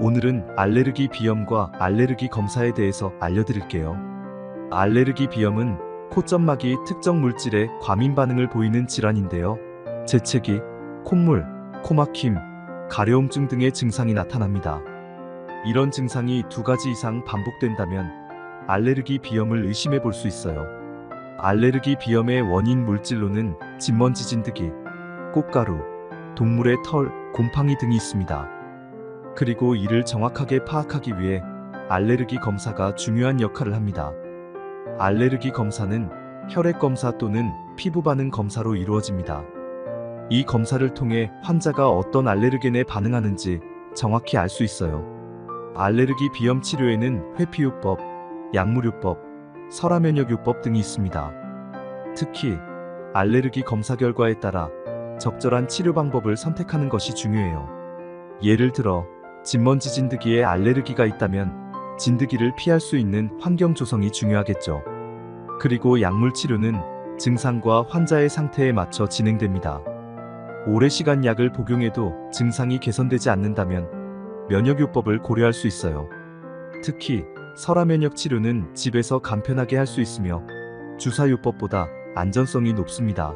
오늘은 알레르기 비염과 알레르기 검사에 대해서 알려드릴게요. 알레르기 비염은 콧점막이 특정 물질에 과민 반응을 보이는 질환인데요. 재채기, 콧물, 코막힘, 가려움증 등의 증상이 나타납니다. 이런 증상이 2가지 이상 반복된다면 알레르기 비염을 의심해 볼 수 있어요. 알레르기 비염의 원인 물질로는 진먼지 진드기, 꽃가루, 동물의 털, 곰팡이 등이 있습니다. 그리고 이를 정확하게 파악하기 위해 알레르기 검사가 중요한 역할을 합니다. 알레르기 검사는 혈액 검사 또는 피부 반응 검사로 이루어집니다. 이 검사를 통해 환자가 어떤 알레르겐에 반응하는지 정확히 알 수 있어요. 알레르기 비염 치료에는 회피요법, 약물요법, 설화면역요법 등이 있습니다. 특히 알레르기 검사 결과에 따라 적절한 치료 방법을 선택하는 것이 중요해요. 예를 들어 진먼지 진드기에 알레르기가 있다면 진드기를 피할 수 있는 환경 조성이 중요하겠죠. 그리고 약물 치료는 증상과 환자의 상태에 맞춰 진행됩니다. 오랜 시간 약을 복용해도 증상이 개선되지 않는다면 면역요법을 고려할 수 있어요. 특히 설화면역 치료는 집에서 간편하게 할 수 있으며 주사요법보다 안전성이 높습니다.